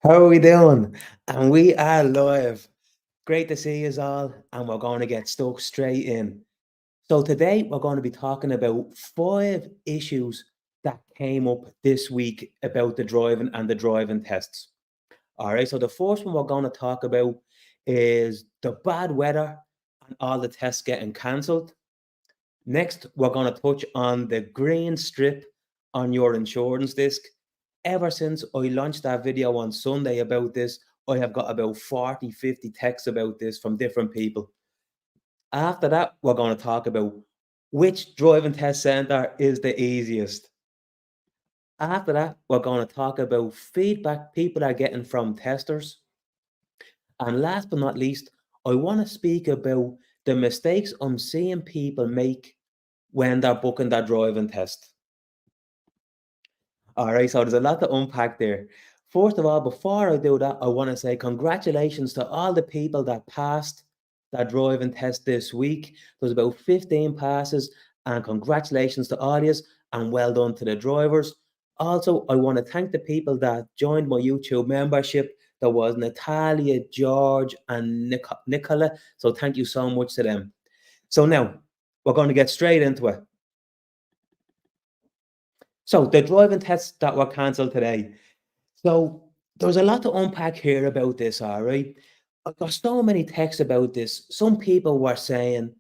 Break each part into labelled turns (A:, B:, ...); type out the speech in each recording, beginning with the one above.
A: How are we doing? And we are live. Great to see you all, and we're going to get stuck straight in. So today we're going to be talking about 5 issues that came up this week about the driving and the driving tests. All right, so the first one we're going to talk about is the bad weather and all the tests getting cancelled. Next, we're going to touch on the green strip on your insurance disc. Ever since I launched that video on Sunday about this, I have got about 40, 50 texts about this from different people. After that, we're going to talk about which driving test center is the easiest. After that, we're going to talk about feedback people are getting from testers. And last but not least, I want to speak about the mistakes I'm seeing people make when they're booking their driving test. All right, so there's a lot to unpack there. First of all, before I do that, I want to say congratulations to all the people that passed that driving test this week. There's about 15 passes, and congratulations to all yous, and well done to the drivers. Also, I want to thank the people that joined my YouTube membership. There was Natalia, George, and Nicola. So thank you so much to them. So now we're going to get straight into it. So the driving tests that were cancelled today. So there's a lot to unpack here about this, all right? I got so many texts about this. Some people were saying,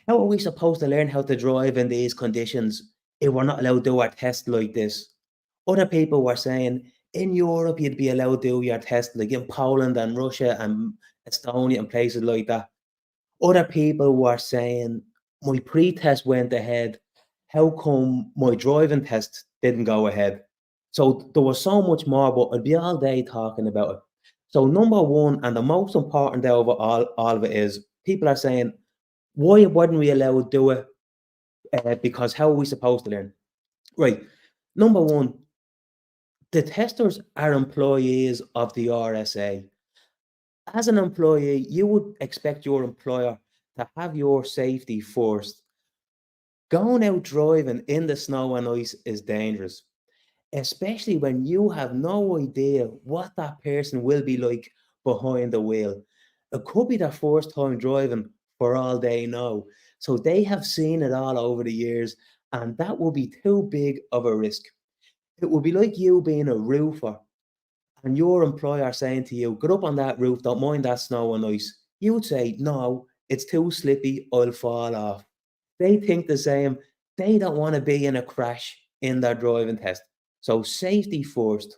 A: how are we supposed to learn how to drive in these conditions if we're not allowed to do our test like this? Other people were saying, in Europe, you'd be allowed to do your test like in Poland and Russia and Estonia and places like that. Other people were saying, my pre-test went ahead. How come my driving test didn't go ahead? So there was so much more, but I'd be all day talking about it. So number one, and the most important out of all of it is people are saying, why weren't we allowed to do it? Because how are we supposed to learn? Right. Number one, the testers are employees of the RSA. As an employee, you would expect your employer to have your safety first. Going out driving in the snow and ice is dangerous, especially when you have no idea what that person will be like behind the wheel. It could be their first time driving for all they know. So they have seen it all over the years, and that would be too big of a risk. It would be like you being a roofer and your employer saying to you, get up on that roof, don't mind that snow and ice. You would say, no, it's too slippy, I'll fall off. They think the same. They don't want to be in a crash in their driving test. So safety first.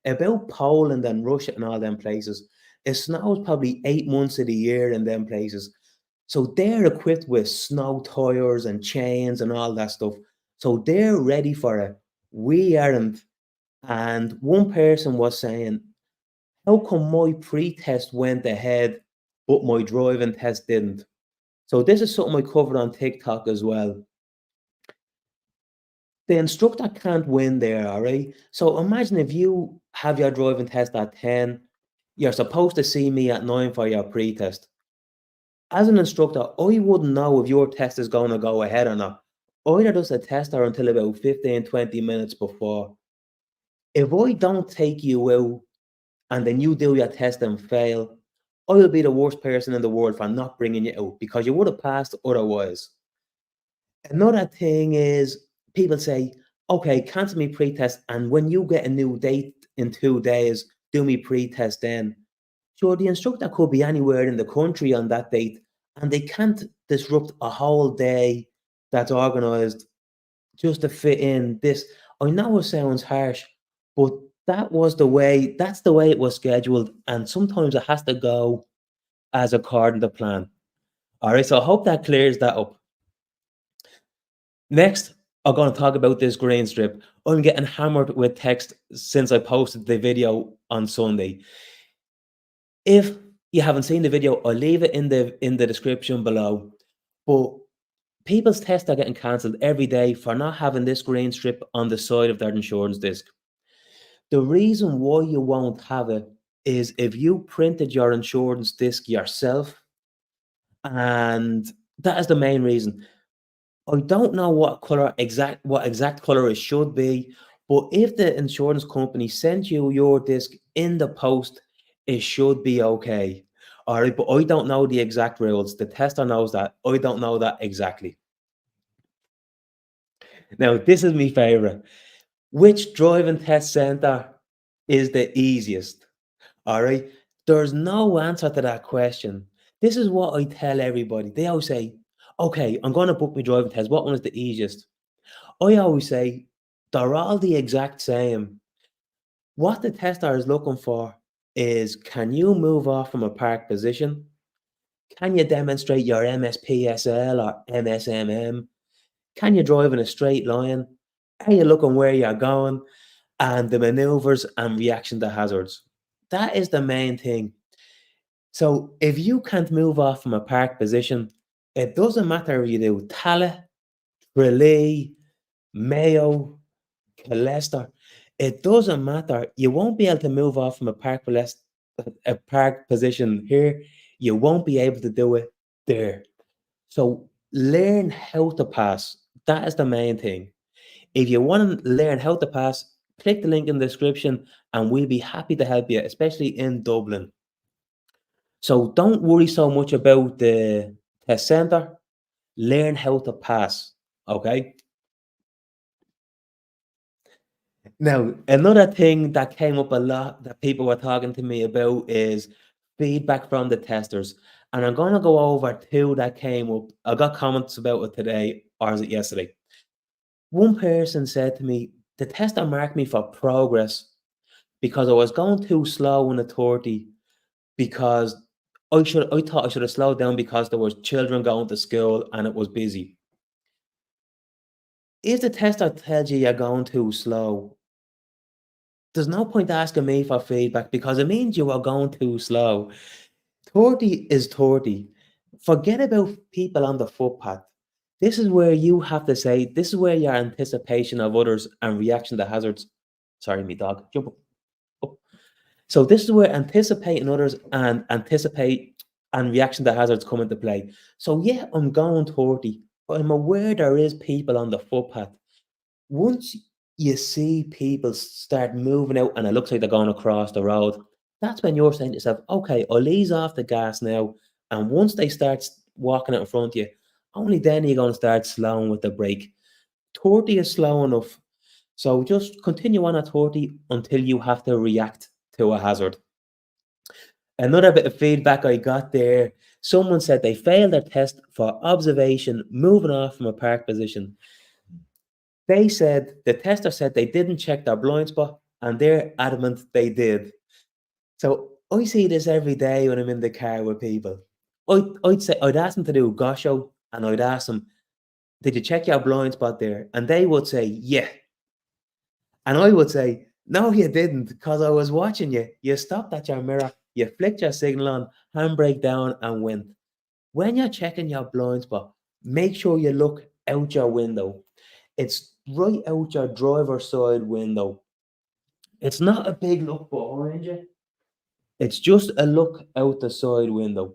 A: About Poland and Russia and all them places, it snows probably 8 months of the year in them places. So they're equipped with snow tires and chains and all that stuff. So they're ready for it. We aren't. And one person was saying, how come my pre-test went ahead, but my driving test didn't? So this is something I covered on TikTok as well. The instructor can't win there, all right? So imagine if you have your driving test at 10, you're supposed to see me at 9 for your pre-test. As an instructor, I wouldn't know if your test is going to go ahead or not. Either does a tester until about 15, 20 minutes before. If I don't take you out and then you do your test and fail, I will be the worst person in the world for not bringing you out because you would have passed otherwise. Another thing is people say, okay, cancel me pre-test, and when you get a new date in 2 days, do me pre-test then. Sure, the instructor could be anywhere in the country on that date, and they can't disrupt a whole day that's organized just to fit in this. I know it sounds harsh, but that's the way it was scheduled, and sometimes it has to go as according to plan. All right, so I hope that clears that up. Next, I'm going to talk about this green strip. I'm getting hammered with text since I posted the video on Sunday. If you haven't seen the video, I'll leave it in the description below. But people's tests are getting cancelled every day for not having this green strip on the side of their insurance disc. The reason why you won't have it is if you printed your insurance disc yourself, and that is the main reason. I don't know what exact color it should be, But if the insurance company sent you your disc in the post, it should be okay. All right, but I don't know the exact rules. The tester knows that. I don't know that exactly. Now, this is my favorite. Which driving test center is the easiest? All right. There's no answer to that question. This is what I tell everybody. They always say, okay, I'm going to book my driving test. What one is the easiest? I always say, they're all the exact same. What the tester is looking for is, can you move off from a park position? Can you demonstrate your MSPSL or MSMM? Can you drive in a straight line? Are you looking where you're going? And the maneuvers and reaction to hazards. That is the main thing. So if you can't move off from a park position, it doesn't matter if you do Tala, Tralee, Mayo, Leicester. It doesn't matter. You won't be able to move off from a park position here. You won't be able to do it there. So learn how to pass. That is the main thing. If you want to learn how to pass, click the link in the description and we'll be happy to help you, especially in Dublin. So don't worry so much about the test center. Learn how to pass. Okay. Now, another thing that came up a lot that people were talking to me about is feedback from the testers. And I'm going to go over two that came up. I got comments about it today, or is it yesterday? One person said to me, the tester marked me for progress because I was going too slow in the 30 because I thought I should have slowed down because there was children going to school and it was busy. If the tester tells you you're going too slow, there's no point asking me for feedback because it means you are going too slow. 30 is 30. Forget about people on the footpath. This is where you have to say, this is where your anticipation of others and reaction to hazards. Sorry, me dog. Jump up. So this is where anticipating others and anticipate and reaction to hazards come into play. So yeah, I'm going 30, but I'm aware there is people on the footpath. Once you see people start moving out and it looks like they're going across the road, that's when you're saying to yourself, okay, I'll ease off the gas now. And once they start walking out in front of you, only then you're going to start slowing with the brake. 30 is slow enough. So just continue on at 30 until you have to react to a hazard. Another bit of feedback I got there, someone said they failed their test for observation moving off from a park position. They said the tester said they didn't check their blind spot, and they're adamant they did. So I see this every day when I'm in the car with people. I'd ask them to do a gosho, and I'd ask them, "Did you check your blind spot there?" And they would say, "Yeah," and I would say, "No, you didn't, because I was watching you. You stopped at your mirror, you flicked your signal on, handbrake down, and went." When you're checking your blind spot, make sure you look out your window. It's right out your driver's side window. It's not a big look behind you. It's just a look out the side window.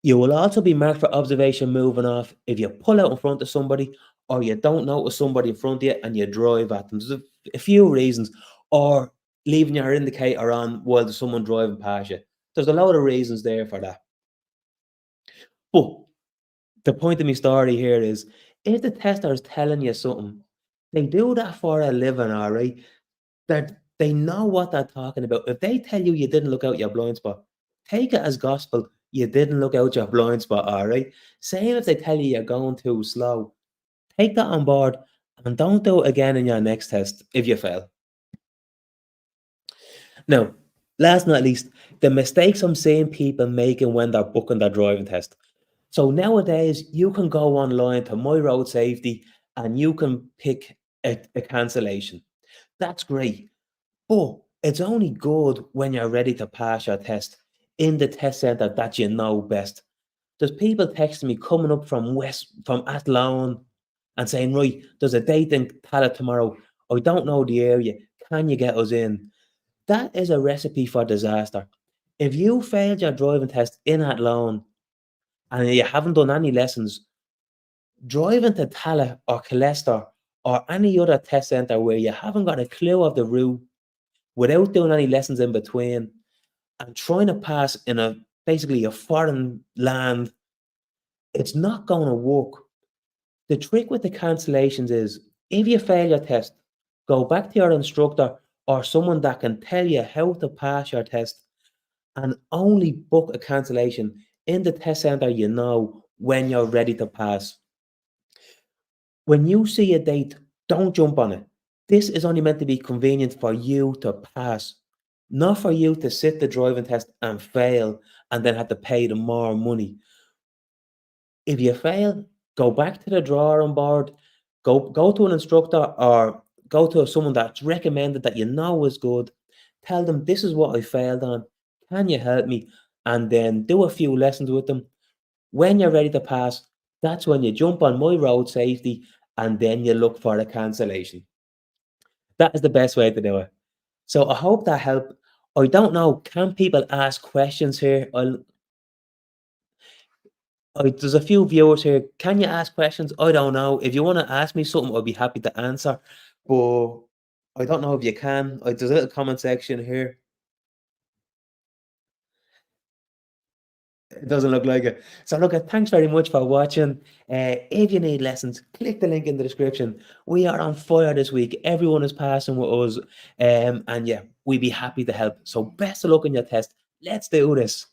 A: You will also be marked for observation moving off if you pull out in front of somebody or you don't notice somebody in front of you and you drive at them. There's a few reasons. Or leaving your indicator on while there's someone driving past you. There's a lot of reasons there for that. But the point of my story here is, if the tester is telling you something, they do that for a living, all right? They know what they're talking about. If they tell you you didn't look out your blind spot, take it as gospel. You didn't look out your blind spot, all right? Same if they tell you you're going too slow. Take that on board and don't do it again in your next test if you fail. Now, last but not least, the mistakes I'm seeing people making when they're booking their driving test. So nowadays, you can go online to My Road Safety and you can pick a cancellation. That's great. But it's only good when you're ready to pass your test in the test centre that you know best. There's people texting me coming up from Athlone and saying, right, there's a date in Tala tomorrow. I don't know the area. Can you get us in? That is a recipe for disaster. If you failed your driving test in Athlone and you haven't done any lessons, driving to Tala or Leicester or any other test center where you haven't got a clue of the route without doing any lessons in between and trying to pass in a basically a foreign land, it's not going to work. The trick with the cancellations is if you fail your test, go back to your instructor or someone that can tell you how to pass your test and only book a cancellation in the test center you know when you're ready to pass. When you see a date, don't jump on it. This is only meant to be convenient for you to pass, not for you to sit the driving test and fail and then have to pay the more money. If you fail, go back to the drawing board, go to an instructor or go to someone that's recommended that you know is good. Tell them this is what I failed on. Can you help me? And then do a few lessons with them. When you're ready to pass, that's when you jump on my road safety and then you look for a cancellation. That is the best way to do it. So I hope that helped. I don't know, can people ask questions here? There's a few viewers here. Can you ask questions? I don't know. If you want to ask me something, I'd be happy to answer. But I don't know if you can. There's a little comment section here. It doesn't look like it. So look, thanks very much for watching. If you need lessons, click the link in the description. We are on fire this week. Everyone is passing with us. And yeah, we'd be happy to help. So best of luck in your test. Let's do this.